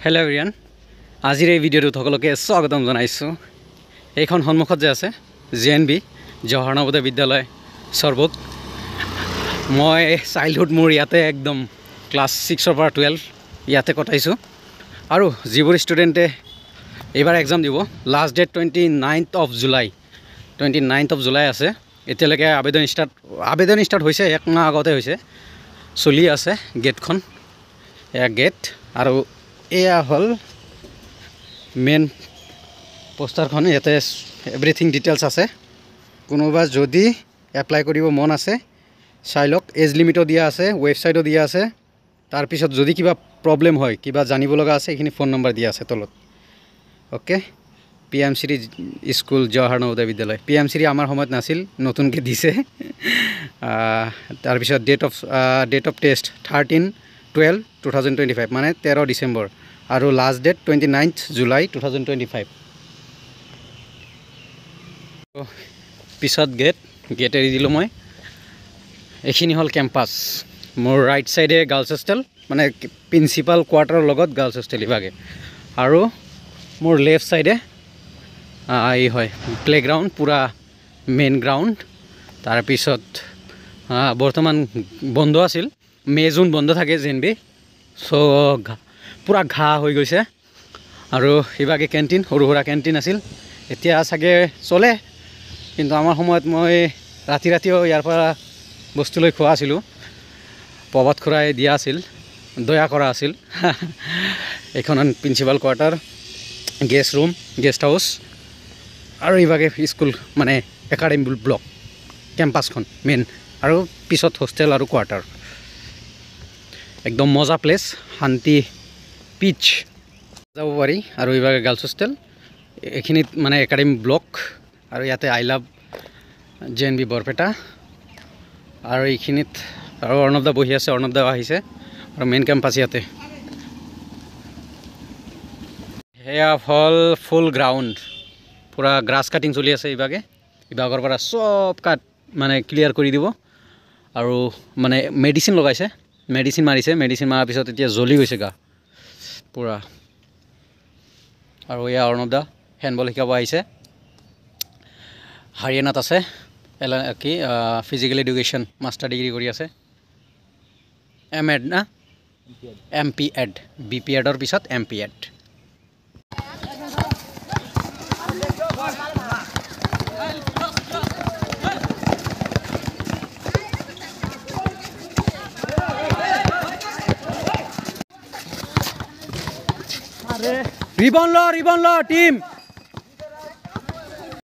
Hello' everyone, আজিৰ এই ভিডিঅ'টোত সকলোকে স্বাগতম জনাইছোঁ। এইখন সন্মুখত যে আছে JNB জৱাহৰ নৱোদয় বিদ্যালয় চৰবুক। মই চাইল্ডহুড মোৰ ইয়াতে একদম ক্লাছ 6ৰ পৰা 12 ইয়াতে কটাইছোঁ। আৰু যিবোৰ ষ্টুডেণ্টে এইবাৰ এক্সাম দিব, লাষ্ট ডেট 29 জুলাই আছে। এতিয়ালৈকে আবেদন ষ্টাৰ্ট হৈছে, এক মাহ আগতে হৈছে, চলি আছে গেটখন। এয়া গেট আৰু এয়া হ'ল মেইন পোষ্টাৰখন। ইয়াতে এভৰিথিং ডিটেইলছ আছে। কোনোবা যদি এপ্লাই কৰিব মন আছে চাই লওক। এজ লিমিটো দিয়া আছে, ৱেবছাইটো দিয়া আছে। তাৰপিছত যদি কিবা প্ৰব্লেম হয়, কিবা জানিব লগা আছে, এইখিনি ফোন নম্বৰ দিয়া আছে তলত। Okay, PMC school Jawahar Navodaya বিদ্যালয়। PMC আমাৰ সময়ত নাছিল, নতুনকৈ দিছে। তাৰপিছত ডেট অফ টেষ্ট 13/12/2025 মানে 13 ডিচেম্বৰ আৰু লাষ্ট ডেট 29 জুলাই 2025। পিছত গেট এৰি দিলোঁ মই। এইখিনি হ'ল কেম্পাছ। মোৰ ৰাইট চাইডে গাৰ্লছ হোষ্টেল, মানে প্ৰিন্সিপাল কোৱাৰ্টাৰৰ লগত গাৰ্লছ হোষ্টেল ইভাগে। আৰু মোৰ লেফ্ট চাইডে এই হয় প্লেগ্ৰাউণ্ড, পূৰা মেইন গ্ৰাউণ্ড। তাৰপিছত বৰ্তমান বন্ধ আছিল, জুন বন্ধ থাকে JNB, চ' পূৰা ঘাঁহ হৈ গৈছে। আৰু ইভাগে কেণ্টিন, সৰু সুৰা কেণ্টিন আছিল, এতিয়া চাগে চলে। কিন্তু আমাৰ সময়ত মই ৰাতিও ইয়াৰ পৰা বস্তু লৈ খোৱা আছিলোঁ। প্ৰভাত খুৰাই দিয়া আছিল, দয়া কৰা আছিল। এইখন প্ৰিন্সিপাল কোৱাৰ্টাৰ, গেষ্ট হাউচ আৰু ইভাগে স্কুল, মানে একাডেমি ব্লক, কেম্পাছখন মেইন। আৰু পিছত হোষ্টেল আৰু কোৱাৰ্টাৰ। একদম মজা প্লেচ, শান্তি পিচ যাব পাৰি। আৰু ইভাগে গাৰ্লছ হোষ্টেল, এইখিনিত মানে একাডেমি ব্লক। আৰু ইয়াতে আই লাভ JNB বৰপেটা। আৰু এইখিনিত আৰু অৰ্ণৱ দা বহি আছে, অৰ্ণৱ দা আহিছে। আৰু মেইন কেম্পাছ ইয়াতে। সেয়া হ'ল ফুল গ্ৰাউণ্ড, পূৰা গ্ৰাছ কাটিং চলি আছে ইভাগৰ পৰা চব মানে ক্লিয়াৰ কৰি দিব। আৰু মানে মেডিচিন লগাইছে, মেডিচিন মাৰাৰ পিছত এতিয়া জ্বলি গৈছে গা পূৰা। আৰু এয়া অৰ্ণৱ দা হেণ্ডবল শিকাব আহিছে। হাৰিয়ানাত আছে, ফিজিকেল এডুকেশ্যন মাষ্টাৰ ডিগ্ৰী কৰি আছে। MP.Ed BP.Edৰ পিছত MP.Ed। ৰিবন ল টিম।